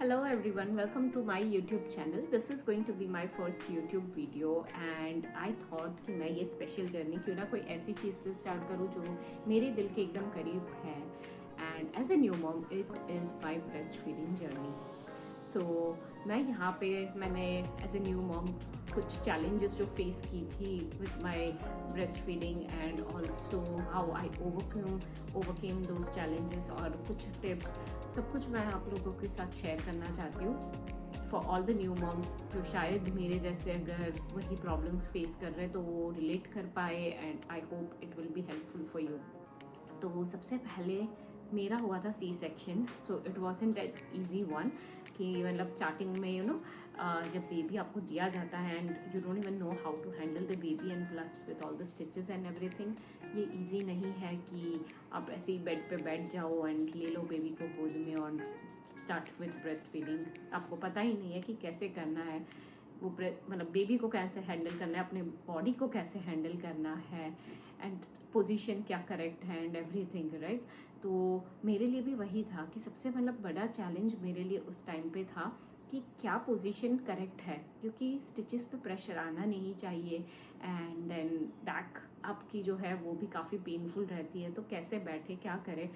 Hello everyone, welcome to my YouTube channel. This is going to be my first YouTube video and I thought कि मैं ये special journey क्यों ना कोई ऐसी चीज़ से स्टार्ट करूँ जो मेरे दिल के एकदम करीब है. And as a new mom, it is my breastfeeding journey. So मैं यहाँ पे मैंने as a new mom कुछ challenges जो face की थी with my breastfeeding and also how I overcame those challenges और कुछ tips सब कुछ मैं आप लोगों के साथ शेयर करना चाहती हूँ for all the new moms जो शायद मेरे जैसे अगर वही प्रॉब्लम्स फेस कर रहे हैं तो वो रिलेट कर पाए and I hope it will be helpful for you. तो सबसे पहले मेरा हुआ था C section. So it wasn't that easy one कि मतलब स्टार्टिंग में जब बेबी आपको दिया जाता है and you don't even know how to handle the baby and plus with all the stitches and everything. ये इजी नहीं है कि आप ऐसे ही बेड पे बैठ जाओ एंड ले लो बेबी को गोद में और स्टार्ट विद ब्रेस्ट फीडिंग. आपको पता ही नहीं है कि कैसे करना है वो मतलब बेबी को कैसे हैंडल करना है, अपने बॉडी को कैसे हैंडल करना है एंड पोजीशन क्या करेक्ट है एंड एवरीथिंग राइट. तो मेरे लिए भी वही था कि सबसे मतलब बड़ा चैलेंज मेरे लिए उस टाइम पे था कि क्या पोजीशन करेक्ट है क्योंकि स्टिचेस पे प्रेशर आना नहीं चाहिए एंड देन बैक आपकी जो है वो भी काफ़ी पेनफुल रहती है. तो कैसे बैठे क्या करें.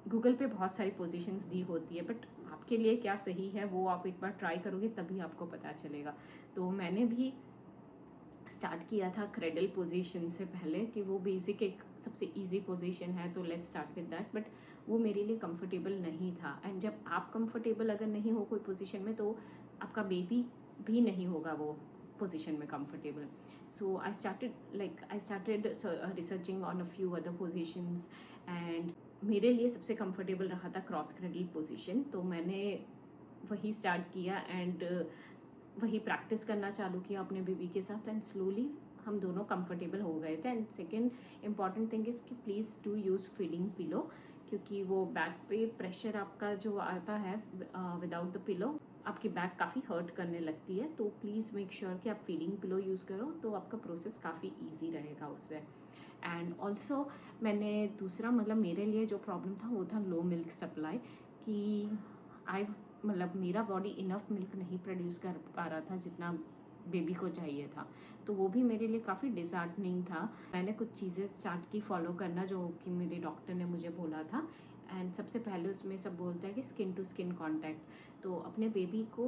गूगल पे बहुत सारी पोजीशंस दी होती है बट आपके लिए क्या सही है वो आप एक बार ट्राई करोगे तभी आपको पता चलेगा. तो मैंने भी स्टार्ट किया था क्रेडल पोजीशन से पहले कि वो बेसिक एक सबसे इजी पोजीशन है तो let's start with that. But वो मेरे लिए कंफर्टेबल नहीं था एंड जब आप कंफर्टेबल अगर नहीं हो कोई पोजीशन में तो आपका बेबी भी नहीं होगा वो पोजीशन में comfortable. So I started researching on a few other positions and मेरे लिए सबसे कंफर्टेबल रहा था क्रॉस क्रेडल पोजीशन. तो मैंने वही स्टार्ट किया एंड वही प्रैक्टिस करना चालू किया अपने बेबी के साथ एंड स्लोली हम दोनों कंफर्टेबल हो गए थे. And second important thing is कि please do use feeding pillow क्योंकि वो बैक पे प्रेशर आपका जो आता है विदाउट द पिलो आपकी बैक काफ़ी हर्ट करने लगती है. तो प्लीज़ मेक श्योर कि आप फीडिंग पिलो यूज़ करो तो आपका प्रोसेस काफ़ी ईजी रहेगा उससे. एंड ऑल्सो मैंने दूसरा मतलब मेरे लिए जो प्रॉब्लम था वो था लो मिल्क सप्लाई कि मतलब मेरा बॉडी इनफ मिल्क नहीं प्रोड्यूस कर पा रहा था जितना बेबी को चाहिए था. तो वो भी मेरे लिए काफ़ी डिसहार्टनिंग था. मैंने कुछ चीज़ें स्टार्ट की फॉलो करना जो कि मेरे डॉक्टर ने मुझे बोला था एंड सबसे पहले उसमें सब बोलते हैं कि स्किन टू स्किन कॉन्टैक्ट. तो अपने बेबी को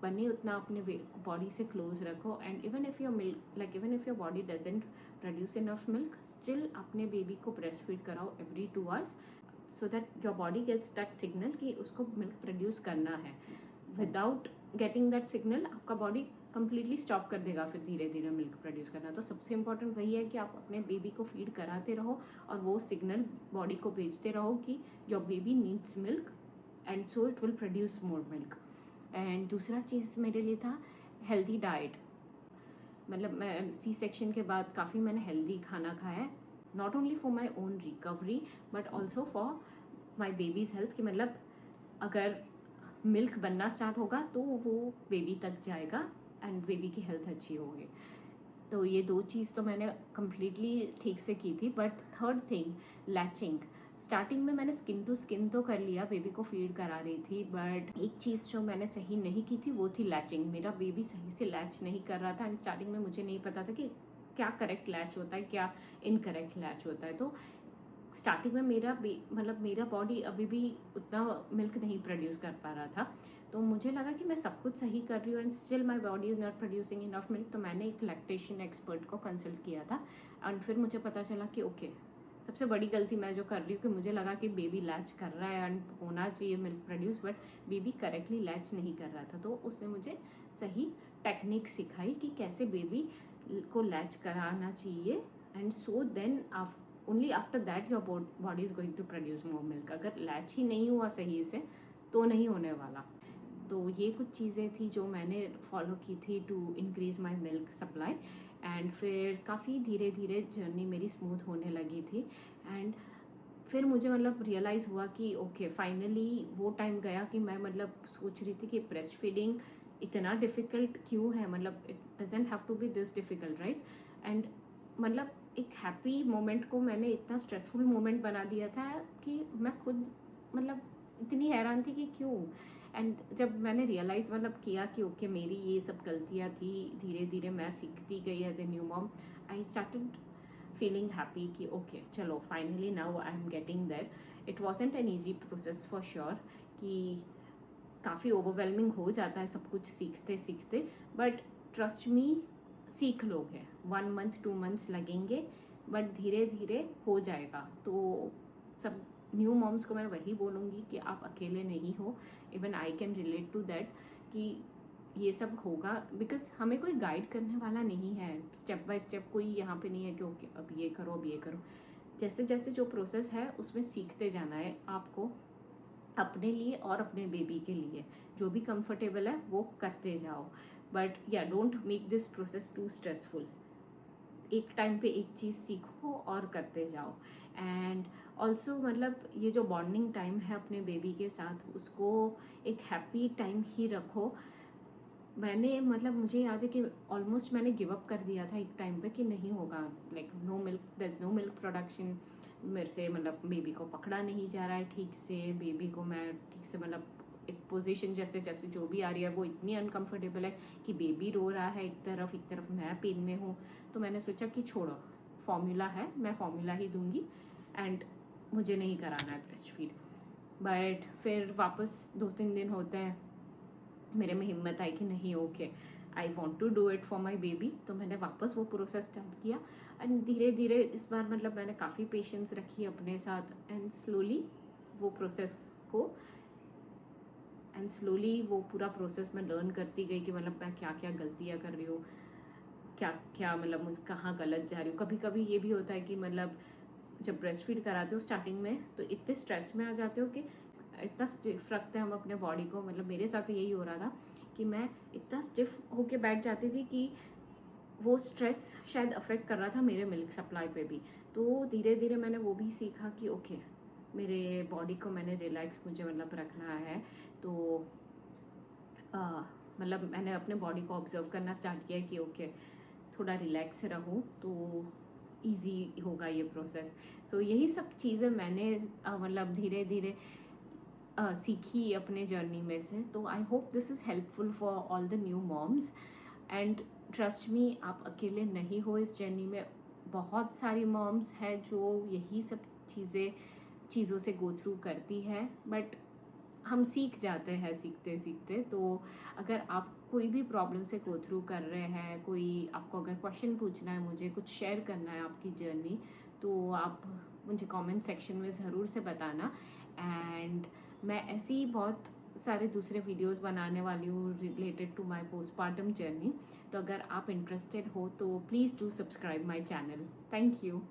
बने उतना अपने बॉडी से क्लोज रखो and even if your body doesn't produce enough milk still अपने बेबी को ब्रेस्ट फीड कराओ every 2 hours so that your body gets that signal कि उसको मिल्क प्रोड्यूस करना है. विदाउट गेटिंग दैट सिग्नल आपका बॉडी कंप्लीटली स्टॉप कर देगा फिर धीरे धीरे मिल्क प्रोड्यूस करना. तो सबसे इंपॉर्टेंट वही है कि आप अपने बेबी को फीड कराते रहो और वो सिग्नल बॉडी को भेजते रहो कि your baby needs milk and so it will produce more milk. And दूसरा चीज़ मेरे लिए था हेल्दी डाइट. मतलब मैं सी सेक्शन के बाद काफ़ी मैंने हेल्दी खाना खाया है not only for my own recovery but also for my babies health कि मतलब अगर मिल्क बनना स्टार्ट होगा तो वो बेबी तक जाएगा एंड बेबी की हेल्थ अच्छी होगी. तो ये 2 चीज़ तो मैंने कम्प्लीटली ठीक से की थी. But third thing latching. Starting में मैंने स्किन टू स्किन तो कर लिया बेबी को फीड करा रही थी बट एक चीज़ जो मैंने सही नहीं की थी वो थी लैचिंग. मेरा बेबी सही से लैच नहीं कर रहा था एंड स्टार्टिंग में मुझे नहीं पता था कि क्या करेक्ट लैच होता है क्या इनकरेक्ट लैच होता है. तो स्टार्टिंग में मेरा बॉडी अभी भी उतना मिल्क नहीं प्रोड्यूस कर पा रहा था. तो मुझे लगा कि मैं सब कुछ सही कर रही हूँ and still my body is not producing enough milk. तो मैंने एक लैक्टेशन एक्सपर्ट को कंसल्ट किया था एंड फिर मुझे पता चला कि ओके सबसे बड़ी गलती मैं जो कर रही हूँ कि मुझे लगा कि बेबी लैच कर रहा है एंड होना चाहिए milk produce but baby correctly latch नहीं कर रहा था. तो उसने मुझे सही टेक्निक सिखाई कि कैसे बेबी को लैच कराना चाहिए and so then only after that your body is going to produce more milk. अगर लैच ही नहीं हुआ सही से तो नहीं होने वाला. तो ये कुछ चीज़ें थी जो मैंने फॉलो की थी to increase my milk supply and फिर काफ़ी धीरे धीरे जर्नी मेरी स्मूथ होने लगी थी. एंड फिर मुझे मतलब रियलाइज़ हुआ कि ओके फाइनली वो टाइम गया कि मैं मतलब सोच रही थी कि ब्रेस्ट फीडिंग इतना डिफ़िकल्ट क्यों है. मतलब it doesn't have to be this difficult right. And मतलब एक हैप्पी मोमेंट को मैंने इतना स्ट्रेसफुल मोमेंट बना दिया था कि मैं खुद मतलब इतनी हैरान थी कि क्यों. एंड जब मैंने रियलाइज़ मतलब किया कि ओके मेरी ये सब गलतियाँ थी, धीरे धीरे मैं सीखती गई as a new mom, I started feeling happy कि ओके चलो finally now I am getting there. It wasn't an easy process for sure, कि काफ़ी ओवरवेलमिंग हो जाता है सब कुछ सीखते सीखते, बट ट्रस्ट मी सीख लोगे। 1 मंथ 2 मंथ्स लगेंगे, बट धीरे धीरे हो जाएगा। तो सब न्यू मॉम्स को मैं वही बोलूँगी कि आप अकेले नहीं हो। Even I can relate to that कि ये सब होगा, बिकॉज हमें कोई गाइड करने वाला नहीं है। स्टेप बाय स्टेप कोई यहाँ पे नहीं है कि ओके अब ये करो अब ये करो। जैसे जैसे जो प्रोसेस है उसमें सीखते जाना है आपको, अपने लिए और अपने बेबी के लिए जो भी कंफर्टेबल है वो करते जाओ। But yeah don't make this process to stressful. एक टाइम पे एक चीज़ सीखो और करते जाओ। एंड ऑल्सो मतलब ये जो बॉन्डिंग टाइम है अपने बेबी के साथ, उसको एक हैप्पी टाइम ही रखो। मैंने मतलब मुझे याद है कि ऑलमोस्ट मैंने गिव अप कर दिया था एक टाइम पे कि नहीं होगा, like no milk, there is no milk production मेरे से, मतलब बेबी को पकड़ा नहीं जा रहा है ठीक से, बेबी को मैं ठीक से मतलब एक पोजीशन जैसे जैसे जो भी आ रही है वो इतनी अनकंफर्टेबल है कि बेबी रो रहा है एक तरफ मैं पेन में हूँ। तो मैंने सोचा कि छोड़ो, फॉर्मूला है, मैं फॉर्मूला ही दूंगी एंड मुझे नहीं कराना है ब्रेस्ट फीड। बट फिर वापस 2-3 दिन होते हैं, मेरे में हिम्मत आई कि नहीं okay I want to do it for my baby. तो मैंने वापस वो प्रोसेस स्टार्ट किया एंड धीरे धीरे इस बार मतलब मैंने काफ़ी पेशेंस रखी अपने साथ एंड स्लोली वो प्रोसेस को वो पूरा प्रोसेस मैं लर्न करती गई कि मतलब मैं क्या क्या गलतियाँ कर रही हूँ, क्या क्या मतलब मुझे कहाँ गलत जा रही हूँ। कभी कभी ये भी होता है कि मतलब जब ब्रेस्ट फीड कराते हो स्टार्टिंग में तो इतने स्ट्रेस में आ जाते हो कि इतना स्टिफ रखते हैं हम अपने बॉडी को। मतलब मेरे साथ तो यही हो रहा था कि मैं इतना स्टिफ होके बैठ जाती थी कि वो स्ट्रेस शायद अफेक्ट कर रहा था मेरे मिल्क सप्लाई पे भी। तो धीरे धीरे मैंने वो भी सीखा कि ओके मेरे बॉडी को मैंने रिलैक्स मुझे मतलब रखना है। तो मतलब मैंने अपने बॉडी को ऑब्जर्व करना स्टार्ट किया कि ओके थोड़ा रिलैक्स रहूँ तो इजी होगा ये प्रोसेस। सो यही सब चीज़ें मैंने मतलब धीरे धीरे सीखी अपने जर्नी में से। तो I hope this is helpful for all the new moms and trust me आप अकेले नहीं हो इस जर्नी में। बहुत सारी मॉम्स हैं जो यही सब चीज़ों से गो थ्रू करती है, बट हम सीख जाते हैं सीखते सीखते। तो अगर आप कोई भी प्रॉब्लम से गो थ्रू कर रहे हैं, कोई आपको अगर क्वेश्चन पूछना है, मुझे कुछ शेयर करना है आपकी जर्नी, तो आप मुझे कमेंट सेक्शन में ज़रूर से बताना। एंड मैं ऐसे ही बहुत सारे दूसरे वीडियोस बनाने वाली हूँ related to my postpartum journey. तो अगर आप इंटरेस्टेड हो तो please do subscribe my channel. Thank you.